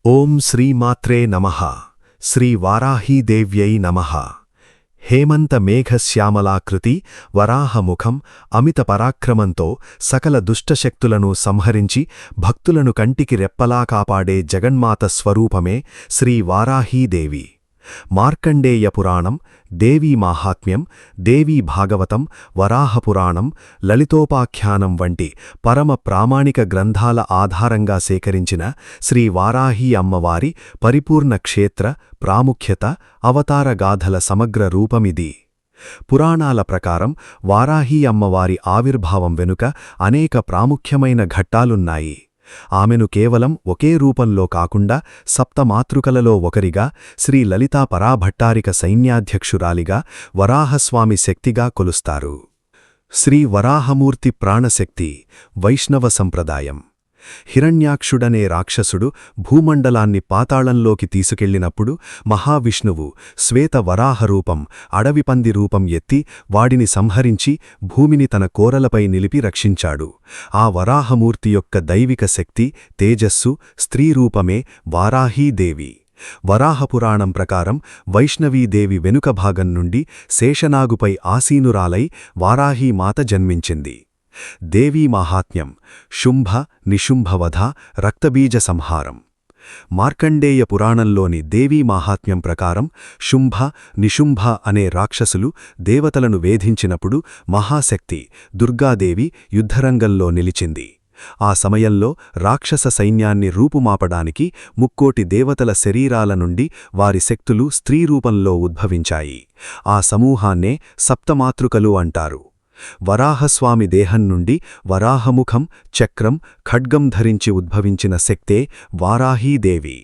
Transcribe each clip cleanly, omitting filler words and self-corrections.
ఓం శ్రీమాత్రే నమః శ్రీ వారాహీదేవ్యై నమః హేమంత మేఘశ్యామలాకృతి వరాహముఖం అమిత పరాక్రమంతో సకల దుష్టశక్తులను సంహరించి భక్తులను కంటికి రెప్పలా కాపాడే జగన్మాత స్వరూపమే శ్రీ వారాహీదేవి. మార్కండేయ పురాణం, దేవీ మాహాత్మ్యం, దేవీ భాగవతం, వరాహపురాణం, లలితోపాఖ్యానం వంటి పరమ ప్రామాణిక గ్రంథాల ఆధారంగా సేకరించిన శ్రీ వారాహీ అమ్మవారి పరిపూర్ణ క్షేత్ర, ప్రాముఖ్యత, అవతారగాథల సమగ్ర రూపమిది. పురాణాల ప్రకారం వారాహీ అమ్మవారి ఆవిర్భావం వెనుక అనేక ప్రాముఖ్యమైన ఘట్టాలున్నాయి. ఆమెను కేవలం ఒకే రూపంలో కాకుండా సప్తమాతృకలలో ఒకరిగా, శ్రీ లలితా పరాభట్టారిక సైన్యాధ్యక్షురాలిగా, వరాహస్వామి శక్తిగా కొలుస్తారు. శ్రీ వరాహమూర్తి ప్రాణశక్తి, వైష్ణవ సంప్రదాయం. హిరణ్యాక్షుడనే రాక్షసుడు భూమండలాన్ని పాతాళంలోకి తీసుకెళ్లినప్పుడు మహావిష్ణువు శ్వేత వరాహరూపం, అడవిపంది రూపం ఎత్తి వాడిని సంహరించి భూమిని తన కోరలపై నిలిపి రక్షించాడు. ఆ వరాహమూర్తి యొక్క దైవిక శక్తి, తేజస్సు, స్త్రీరూపమే వారాహీదేవి. వరాహపురాణం ప్రకారం వైష్ణవీదేవి వెనుక భాగం నుండి శేషనాగుపై ఆసీనురాలై వారాహీమాత జన్మించింది. దేవీ మాహాత్మ్యం. శుంభ, నిశుంభవధ, రక్తబీజ సంహారం. మార్కండేయ పురాణంలోని దేవీ మాహాత్మ్యం ప్రకారం శుంభ, నిశుంభ అనే రాక్షసులు దేవతలను వేధించినప్పుడు మహాశక్తి దుర్గాదేవి యుద్ధరంగంలో నిలిచింది. ఆ సమయంలో రాక్షస సైన్యాన్ని రూపుమాపడానికి ముక్కోటి దేవతల శరీరాల నుండి వారి శక్తులు స్త్రీరూపంలో ఉద్భవించాయి. ఆ సమూహాన్నే సప్తమాతృకలు అంటారు. వరాహస్వామి దేహం నుండి వరాహముఖం, చక్రం, ఖడ్గం ధరించి ఉద్భవించిన శక్తే వారాహీదేవి.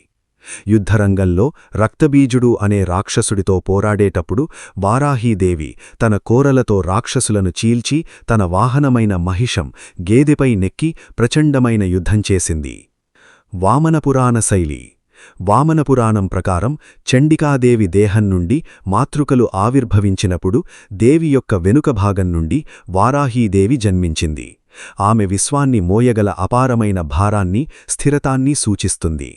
యుద్ధరంగంలో రక్తబీజుడు అనే రాక్షసుడితో పోరాడేటప్పుడు వారాహీదేవి తన కోరలతో రాక్షసులను చీల్చి తన వాహనమైన మహిషం, గేదెపై నెక్కి ప్రచండమైన యుద్ధం చేసింది. వామనపురాణ శైలి. వామనపురాణం ప్రకారం చండికాదేవి దేహం నుండి మాతృకలు ఆవిర్భవించినప్పుడు దేవి యొక్క వెనుక భాగం నుండి వారాహీదేవి జన్మించింది. ఆమె విశ్వాన్ని మోయగల అపారమైన భారాన్ని, స్థిరతాన్ని సూచిస్తుంది.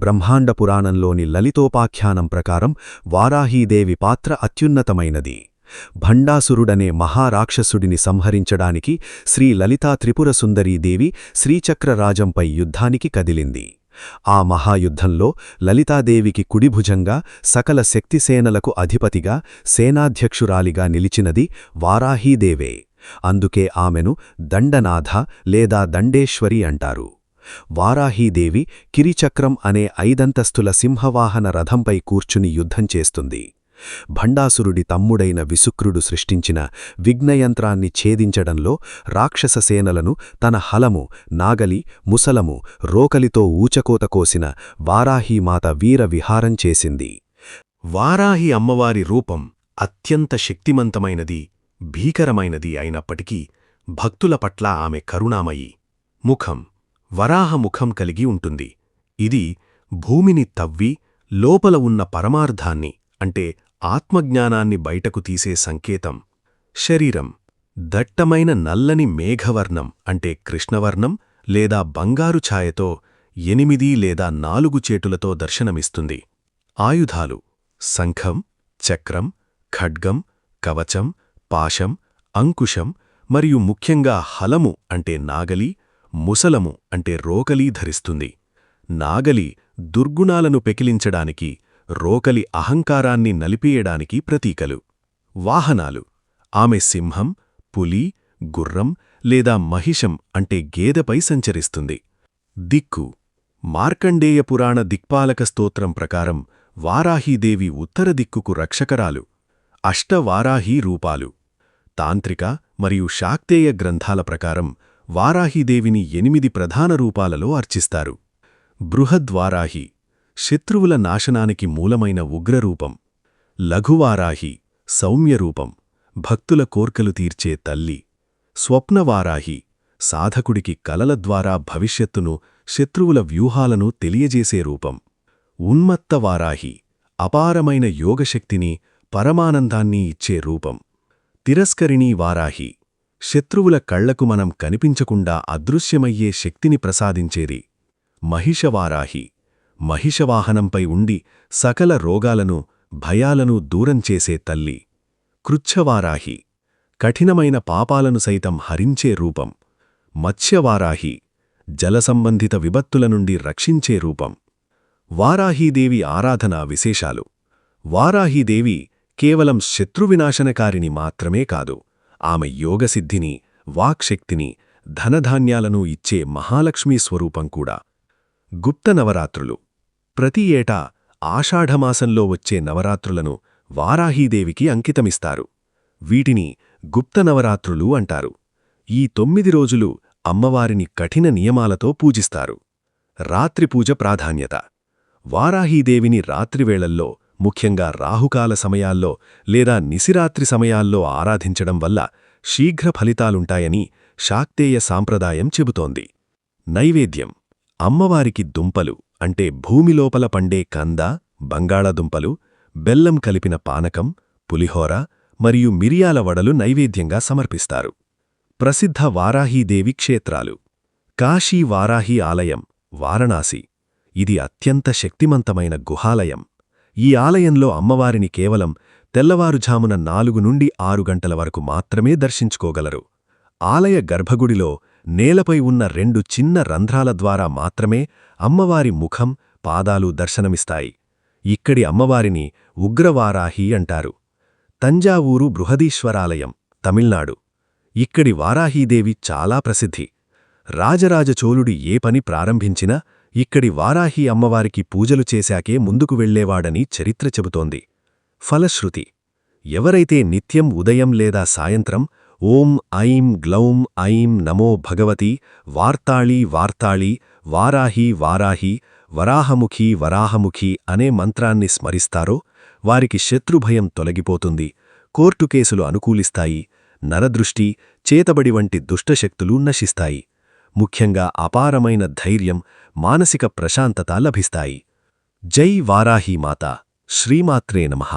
బ్రహ్మాండ పురాణంలోని లలితోపాఖ్యానం ప్రకారం వారాహీదేవి పాత్ర అత్యున్నతమైనది. భండాసురుడనే మహారాక్షసుడిని సంహరించడానికి శ్రీ లలితా త్రిపురసుందరీదేవి శ్రీచక్రరాజంపై యుద్ధానికి కదిలింది. ఆ మహాయుద్ధంలో లలితాదేవికి కుడిభుజంగా, సకల శక్తిసేనలకు అధిపతిగా, సేనాధ్యక్షురాలిగా నిలిచినది వారాహీదేవే. అందుకే ఆమెను దండనాథ లేదా దండేశ్వరి అంటారు. వారాహీదేవి కిరిచక్రం అనే 5 సింహవాహన రథంపై కూర్చుని యుద్ధం చేస్తుంది. భండాసురుడి తమ్ముడైన విసుక్రుడు సృష్టించిన విఘ్నయంత్రాన్ని ఛేదించడంలో రాక్షస సేనలను తన హలము, నాగలి, ముసలము, రోకలితో ఊచకోత కోసిన వారాహీమాత వీర విహారం చేసింది. వారాహి అమ్మవారి రూపం అత్యంత శక్తిమంతమైనది, భీకరమైనది అయినప్పటికీ భక్తుల పట్ల ఆమె కరుణామయి. ముఖం. వరాహముఖం కలిగి ఉంటుంది. ఇది భూమిని తవ్వి లోపల ఉన్న పరమార్థాన్ని, అంటే ఆత్మజ్ఞానాన్ని బయటకు తీసే సంకేతం. శరీరం. దట్టమైన నల్లని మేఘవర్ణం, అంటే కృష్ణవర్ణం లేదా బంగారు ఛాయతో 8 లేదా 4 చేతులతో దర్శనమిస్తుంది. ఆయుధాలు. శంఖం, చక్రం, ఖడ్గం, కవచం, పాశం, అంకుశం మరియు ముఖ్యంగా హలము అంటే నాగలి, ముసలము అంటే రోకలి ధరిస్తుంది. నాగలి దుర్గుణాలను పెకిలించడానికి, రోకలి అహంకారాన్ని నలిపేయడానికి ప్రతీకలు. వాహనాలు. ఆమె సింహం, పులి, గుర్రం లేదా మహిషం అంటే గేదెపై సంచరిస్తుంది. దిక్కు. మార్కండేయ పురాణ దిక్పాలక స్తోత్రం ప్రకారం వారాహీదేవి ఉత్తర దిక్కుకు రక్షకరాలు. అష్టవారాహీ రూపాలు. తాంత్రిక మరియు శాక్తేయ గ్రంథాల ప్రకారం వారాహీదేవిని 8 ప్రధాన రూపాలలో అర్చిస్తారు. బృహద్వారాహి, శత్రువుల నాశనానికి మూలమైన ఉగ్రరూపం. లఘువారాహి, సౌమ్యరూపం, భక్తుల కోర్కెలు తీర్చే తల్లి. స్వప్నవారాహి, సాధకుడికి కలల ద్వారా భవిష్యత్తును, శత్రువుల వ్యూహాలను తెలియజేసే రూపం. ఉన్మత్తవారాహి, అపారమైన యోగశక్తిని, పరమానందాన్ని ఇచ్చే రూపం. తిరస్కరిణీ వారాహి, శత్రువుల కళ్లకు మనం కనిపించకుండా అదృశ్యమయ్యే శక్తిని ప్రసాదించేది. మహిషవారాహి, మహిషవాహనంపై ఉండి సకల రోగాలను భయాలను దూరం చేసే తల్లి. కృచ్ఛవారాహి కఠినమైన పాపాలను సైతం హరించే రూపం. మత్స్యవారాహి జలసంబంధిత విపత్తుల నుండి రక్షించే రూపం. వారాహీదేవి ఆరాధన విశేషాలు. వారాహీదేవి కేవలం శత్రువినాశనకారిని మాత్రమే కాదు, ఆమె యోగసిద్ధిని, వాక్శక్తిని, ధనధాన్యాలను ఇచ్చే మహాలక్ష్మీ స్వరూపం కూడా. గుప్త నవరాత్రులు. ప్రతి ఏటా ఆషాఢమాసంలో వచ్చే నవరాత్రులను వారాహీదేవికి అంకితమిస్తారు. వీటిని గుప్త నవరాత్రులు అంటారు. ఈ 9 రోజులు అమ్మవారిని కఠిన నియమాలతో పూజిస్తారు. రాత్రిపూజ ప్రాధాన్యత. వారాహీదేవిని రాత్రివేళల్లో, ముఖ్యంగా రాహుకాల సమయాల్లో లేదా నిశిరాత్రి సమయాల్లో ఆరాధించడం వల్ల శీఘ్ర ఫలితాలుంటాయని శాక్తేయ సాంప్రదాయం చెబుతోంది. నైవేద్యం. అమ్మవారికి దుంపలు అంటే భూమిలోపల పండే కంద, బంగాళాదుంపలు, బెల్లం కలిపిన పానకం, పులిహోర మరియు మిరియాల వడలు నైవేద్యంగా సమర్పిస్తారు. ప్రసిద్ధ వారాహీదేవి క్షేత్రాలు. కాశీ వారాహి ఆలయం, వారణాసి. ఇది అత్యంత శక్తిమంతమైన గుహాలయం. ఈ ఆలయంలో అమ్మవారిని కేవలం తెల్లవారుఝామున 4 నుండి 6 గంటల వరకు మాత్రమే దర్శించుకోగలరు. ఆలయ గర్భగుడిలో నేలపై ఉన్న 2 చిన్న రంధ్రాల ద్వారా మాత్రమే అమ్మవారి ముఖం, పాదాలు దర్శనమిస్తాయి. ఇక్కడి అమ్మవారిని ఉగ్రవారాహి అంటారు. తంజావూరు బృహదీశ్వరాలయం, తమిళనాడు. ఇక్కడి వారాహీదేవి చాలా ప్రసిద్ధి. రాజరాజ చోళుడు ఏ పని ప్రారంభించినా ఇక్కడి వారాహి అమ్మవారికి పూజలు చేశాకే ముందుకు వెళ్లేవాడని చరిత్ర చెబుతోంది. ఫలశ్రుతి. ఎవరైతే నిత్యం ఉదయం లేదా సాయంత్రం ఓం ఐం గ్లౌం ఐం నమో భగవతి వార్తాళీ వార్తాళీ వారాహి వారాహి వరాహముఖి వరాహముఖి అనే మంత్రాన్ని స్మరిస్తారో వారికి శత్రుభయం తొలగిపోతుంది, కోర్టు కేసులు అనుకూలిస్తాయి, నరదృష్టి, చేతబడి వంటి దుష్టశక్తులు నశిస్తాయి. ముఖ్యంగా అపారమైన ధైర్యం, మానసిక ప్రశాంతత లభిస్తాయి. జై వారాహీమాత. శ్రీమాత్రే నమః.